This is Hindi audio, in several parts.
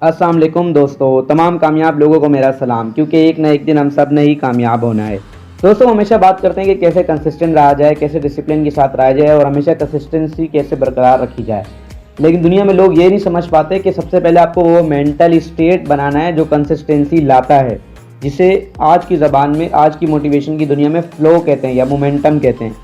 अस्सलाम वालेकुम दोस्तों, तमाम कामयाब लोगों को मेरा सलाम, क्योंकि एक ना एक दिन हम सब ने ही कामयाब होना है। दोस्तों, हमेशा बात करते हैं कि कैसे कंसिस्टेंट रहा जाए, कैसे डिसिप्लिन के साथ रहा जाए और हमेशा कंसिस्टेंसी कैसे बरकरार रखी जाए। लेकिन दुनिया में लोग ये नहीं समझ पाते कि सबसे पहले आपको वो मेंटल स्टेट बनाना है जो कंसिस्टेंसी लाता है, जिसे आज की ज़बान में, आज की मोटिवेशन की दुनिया में फ़्लो कहते हैं या मोमेंटम कहते हैं।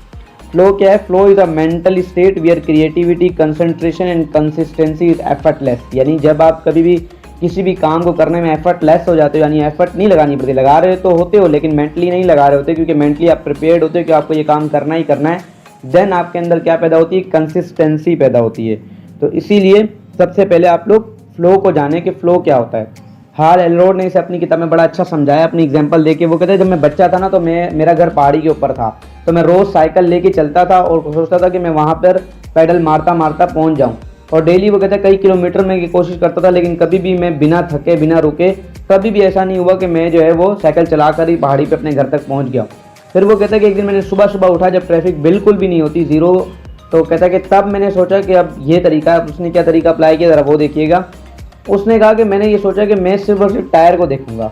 फ्लो क्या है? Flow is a mental state where creativity, concentration and consistency is effortless. यानी जब आप कभी भी किसी भी काम को करने में एफर्टलेस हो जाते हो, यानी एफर्ट नहीं लगानी पड़ती, लगा रहे तो होते हो लेकिन मेंटली नहीं लगा रहे होते, क्योंकि मेंटली आप प्रिपेयर्ड होते हो कि आपको ये काम करना ही करना है। देन आपके अंदर क्या पैदा होती है? कंसिस्टेंसी पैदा होती है। तो इसीलिए सबसे पहले आप लोग फ्लो को जाने कि फ्लो क्या होता है। हाल एलरोड ने इसे अपनी किताब में बड़ा अच्छा समझाया, अपनी एग्जांपल देके। वो कहते हैं जब मैं बच्चा था ना, तो मेरा घर पहाड़ी के ऊपर था, तो मैं रोज़ साइकिल लेके चलता था और सोचता था कि मैं वहाँ पर पैडल मारता मारता पहुँच जाऊँ। और डेली वो कहते हैं कई किलोमीटर में की कोशिश करता था, लेकिन कभी भी मैं बिना थके बिना रुके कभी भी ऐसा नहीं हुआ कि मैं जो है वो साइकिल चला कर ही पहाड़ी पे अपने घर तक पहुँच गया। फिर वो कहता है कि एक दिन मैंने सुबह सुबह उठा जब ट्रैफिक बिल्कुल भी नहीं होती, ज़ीरो। तो कहता है कि तब मैंने सोचा कि अब ये तरीका, उसने क्या तरीका अप्लाई किया ज़रा वो देखिएगा। उसने कहा कि मैंने ये सोचा कि मैं सिर्फ और सिर्फ टायर को देखूंगा,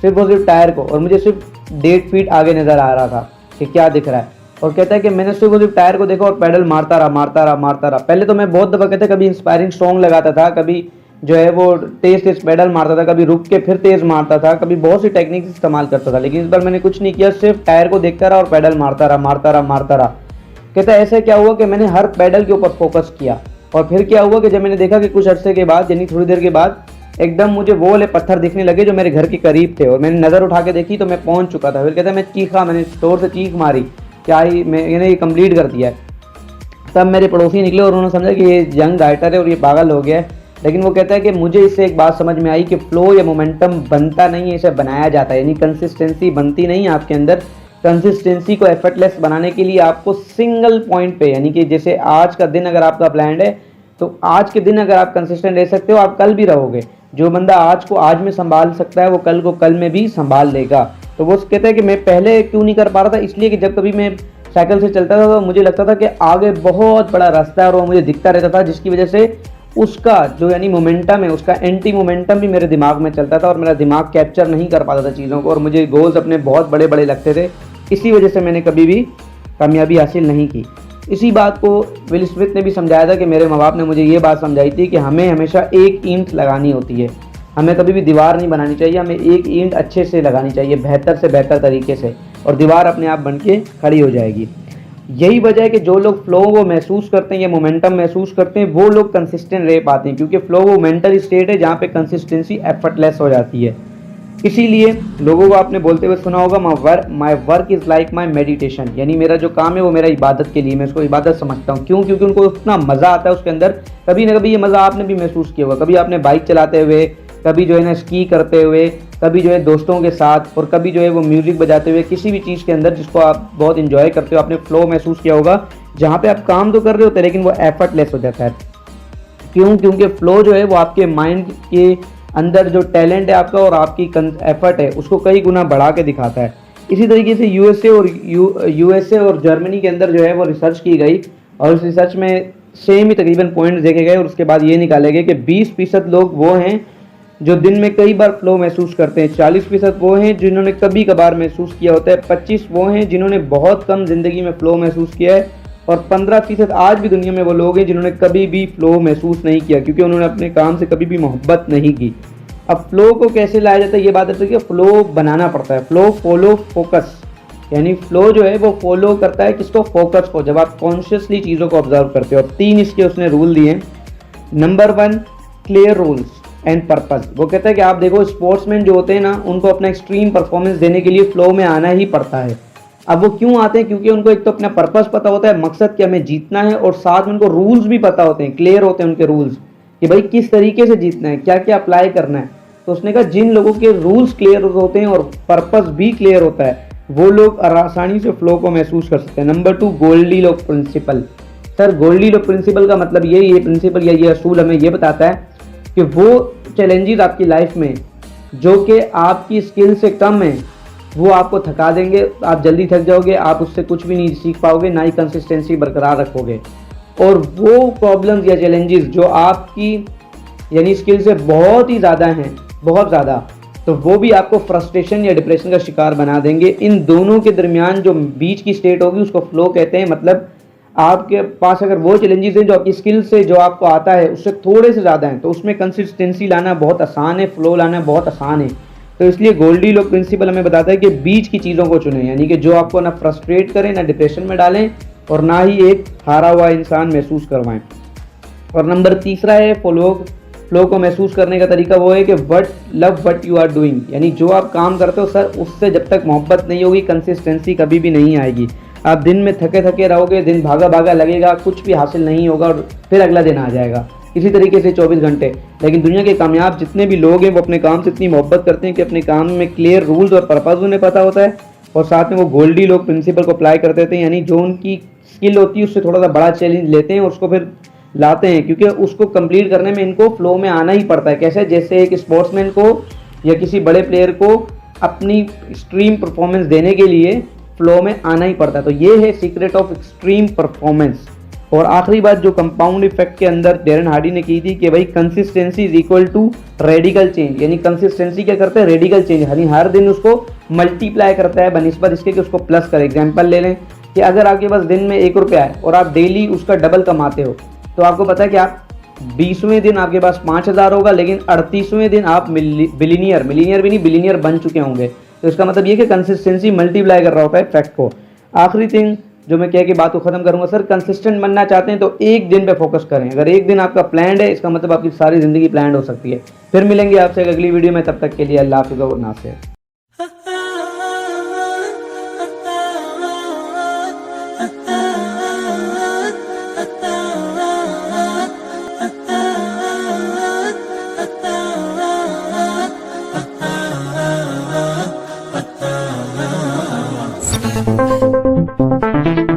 सिर्फ और सिर्फ टायर को, और मुझे सिर्फ 1.5 फीट आगे नज़र आ रहा था कि क्या दिख रहा है। और कहता है कि मैंने सिर्फ और सिर्फ टायर को देखा और पैडल मारता रहा मारता रहा मारता रहा। पहले तो मैं बहुत दफ़ा कहते कभी इंस्पायरिंग सॉन्ग लगाता था, कभी जो है वो तेज़ तेज़ पैडल मारता था, कभी रुक के फिर तेज़ मारता था, कभी बहुत सी टेक्निक्स इस्तेमाल करता था, लेकिन इस बार मैंने कुछ नहीं किया, सिर्फ टायर को देखता रहा और पैडल मारता रहा मारता रहा मारता रहा। कहता है ऐसे क्या हुआ कि मैंने हर पैडल के ऊपर फोकस किया। और फिर क्या हुआ कि जब मैंने देखा कि कुछ अरसे के बाद, यानी थोड़ी देर के बाद, एकदम मुझे वो वाले पत्थर दिखने लगे जो मेरे घर के करीब थे, और मैंने नज़र उठा के देखी तो मैं पहुंच चुका था। फिर कहता है मैं चीखा, मैंने जोर से चीख मारी, क्या ही मैंने ये कंप्लीट कर दिया है। तब मेरे पड़ोसी निकले और उन्होंने समझा कि ये यंग राइटर है और ये पागल हो गया है। लेकिन वो कहता है कि मुझे इससे एक बात समझ में आई कि फ्लो या मोमेंटम बनता नहीं है, इसे बनाया जाता है। यानी कंसिस्टेंसी बनती नहीं है आपके अंदर। कंसिस्टेंसी को एफर्टलेस बनाने के लिए आपको सिंगल पॉइंट पे, यानी कि जैसे आज का दिन अगर आपका प्लान है, तो आज के दिन अगर आप कंसिस्टेंट रह सकते हो, आप कल भी रहोगे। जो बंदा आज को आज में संभाल सकता है वो कल को कल में भी संभाल लेगा। तो वो कहता है कि मैं पहले क्यों नहीं कर पा रहा था, इसलिए कि जब कभी मैं साइकिल से चलता था तो मुझे लगता था कि आगे बहुत बड़ा रास्ता है और वो मुझे दिखता रहता था, जिसकी वजह से उसका जो यानी मोमेंटम है, उसका एंटी मोमेंटम भी मेरे दिमाग में चलता था और मेरा दिमाग कैप्चर नहीं कर पाता था चीज़ों को, और मुझे गोल्स अपने बहुत बड़े बड़े लगते थे। इसी वजह से मैंने कभी भी कामयाबी हासिल नहीं की। इसी बात को विल स्मिथ ने भी समझाया था कि मेरे माँ बाप ने मुझे ये बात समझाई थी कि हमें हमेशा एक ईंट लगानी होती है, हमें कभी भी दीवार नहीं बनानी चाहिए, हमें एक ईंट अच्छे से लगानी चाहिए, बेहतर से बेहतर तरीके से, और दीवार अपने आप बन के खड़ी हो जाएगी। यही वजह है कि जो लोग फ्लो को महसूस करते हैं या मोमेंटम महसूस करते हैं, वो लोग कंसिस्टेंट रह पाते हैं, क्योंकि फ्लो वो मेंटल स्टेट है जहाँ पे कंसिस्टेंसी एफर्टलेस हो जाती है। इसीलिए लोगों को आपने बोलते हुए सुना होगा, my work is like my meditation, यानी मेरा जो काम है वो मेरा इबादत के लिए, मैं उसको इबादत समझता हूँ। क्यों? क्योंकि उनको इतना मज़ा आता है उसके अंदर। कभी ना कभी ये मज़ा आपने भी महसूस किया होगा, कभी आपने बाइक चलाते हुए, कभी जो है ना स्की करते हुए, कभी जो है दोस्तों के साथ, और कभी जो है वो म्यूज़िक बजाते हुए, किसी भी चीज़ के अंदर जिसको आप बहुत इंजॉय करते हो, आपने फ्लो महसूस किया होगा, जहाँ पे आप काम तो कर रहे होते हैं लेकिन वो एफर्टलेस हो जाता है। क्यों? क्योंकि फ्लो जो है वो आपके माइंड के अंदर जो टैलेंट है आपका और आपकी एफर्ट है उसको कई गुना बढ़ा के दिखाता है। इसी तरीके से यूएसए और जर्मनी के अंदर जो है वो रिसर्च की गई, और उस रिसर्च में सेम ही तकरीबन पॉइंट्स देखे गए, और उसके बाद ये निकाले गए कि 20% लोग वो हैं जो दिन में कई बार फ्लो महसूस करते हैं, 40% वो हैं जिन्होंने कभी कभार महसूस किया होता है, 25 वो हैं जिन्होंने बहुत कम ज़िंदगी में फ़्लो महसूस किया है, और 15% आज भी दुनिया में वो लोग हैं जिन्होंने कभी भी फ़्लो महसूस नहीं किया, क्योंकि उन्होंने अपने काम से कभी भी मोहब्बत नहीं की। अब फ़्लो को कैसे लाया जाता है, ये बात है कि फ़्लो बनाना पड़ता है। फ़्लो फॉलो फोकस, यानी फ़्लो जो है वो फॉलो करता है किसको? फोकस को। जब आप कॉन्शियसली चीज़ों को ऑब्जर्व करते हो। अब 3 इसके उसने रूल दिए। Number 1, clear rules and purpose. वो कहता है कि आप देखो, स्पोर्ट्समैन जो होते हैं ना, उनको अपना एक्सट्रीम परफॉर्मेंस देने के लिए फ्लो में आना ही पड़ता है। अब वो क्यों आते हैं? क्योंकि उनको एक तो अपना पर्पस पता होता है, मकसद कि हमें जीतना है, और साथ में उनको रूल्स भी पता होते हैं, क्लियर होते हैं उनके रूल्स कि भाई किस तरीके से जीतना है, क्या क्या अप्लाई करना है। तो उसने कहा जिन लोगों के रूल्स क्लियर होते हैं और पर्पस भी क्लियर होता है, वो लोग आसानी से फ्लो को महसूस कर सकते हैं। Number 2, Goldilock principle. Sir, Goldilock principle का मतलब ये प्रिंसिपल या ये असूल हमें ये बताता है कि वो चैलेंजेस आपकी लाइफ में जो कि आपकी स्किल से कम है, वो आपको थका देंगे, आप जल्दी थक जाओगे, आप उससे कुछ भी नहीं सीख पाओगे, ना ही कंसिस्टेंसी बरकरार रखोगे। और वो प्रॉब्लम्स या चैलेंजेस जो आपकी यानी स्किल से बहुत ही ज़्यादा हैं, बहुत ज़्यादा, तो वो भी आपको फ्रस्ट्रेशन या डिप्रेशन का शिकार बना देंगे। इन दोनों के दरमियान जो बीच की स्टेट होगी उसको फ्लो कहते हैं। मतलब आपके पास अगर वो चैलेंजेस हैं जो आपकी स्किल से जो आपको आता है उससे थोड़े से ज़्यादा हैं, तो उसमें कंसिस्टेंसी लाना बहुत आसान है, फ्लो लाना बहुत आसान है। तो इसलिए गोल्डी लॉक प्रिंसिपल हमें बताता है कि बीच की चीज़ों को चुनें, यानी कि जो आपको ना फ्रस्ट्रेट करें, ना डिप्रेशन में डालें और ना ही एक हारा हुआ इंसान महसूस करवाएं। और नंबर तीसरा है फ्लो को महसूस करने का तरीका, वो है कि love what you are doing, यानी जो आप काम करते हो सर उससे जब तक मोहब्बत नहीं होगी कंसिस्टेंसी कभी भी नहीं आएगी। आप दिन में थके थके रहोगे, दिन भागा भागा लगेगा, कुछ भी हासिल नहीं होगा और फिर अगला दिन आ जाएगा। इसी तरीके से 24 घंटे। लेकिन दुनिया के कामयाब जितने भी लोग हैं वो अपने काम से इतनी मोहब्बत करते हैं कि अपने काम में क्लियर रूल्स और पर्पज़ उन्हें पता होता है और साथ में वो गोल्डी लॉक प्रिंसिपल को अप्लाई कर देते हैं, यानी जो उनकी स्किल होती है उससे थोड़ा सा बड़ा चैलेंज लेते हैं और उसको फिर लाते हैं, क्योंकि उसको कंप्लीट करने में इनको फ्लो में आना ही पड़ता है। कैसे? जैसे एक स्पोर्ट्समैन को या किसी बड़े प्लेयर को अपनी एक्सट्रीम परफॉर्मेंस देने के लिए फ्लो में आना ही पड़ता है। तो ये है सीक्रेट ऑफ एक्सट्रीम परफॉर्मेंस। और आखिरी बात जो कंपाउंड इफेक्ट के अंदर डैरेन हार्डी ने की थी कि भाई consistency is equal to radical change, यानी कंसिस्टेंसी क्या करता है? रेडिकल चेंज, यानी हर दिन उसको मल्टीप्लाई करता है बनिस्बत इसके कि उसको प्लस कर। एग्जाम्पल ले लें कि अगर आपके पास दिन में 1 रुपया है और आप डेली उसका डबल कमाते हो, तो आपको पता है कि आप 20वें दिन आपके पास 5000 होगा, लेकिन 38वें दिन आप बिलीनियर भी नहीं बिलीनियर बन चुके होंगे। तो इसका मतलब ये कि कंसिस्टेंसी मल्टीप्लाई कर रहा होता है फैक्ट को। आखिरी थिंग जो मैं कह के बात को खत्म करूंगा, सर कंसिस्टेंट बनना चाहते हैं तो एक दिन पे फोकस करें। अगर एक दिन आपका प्लान है, इसका मतलब आपकी सारी जिंदगी प्लान हो सकती है। फिर मिलेंगे आपसे एक अगली वीडियो में, तब तक के लिए अल्लाह हाफिज़ और नासिर। Thank you.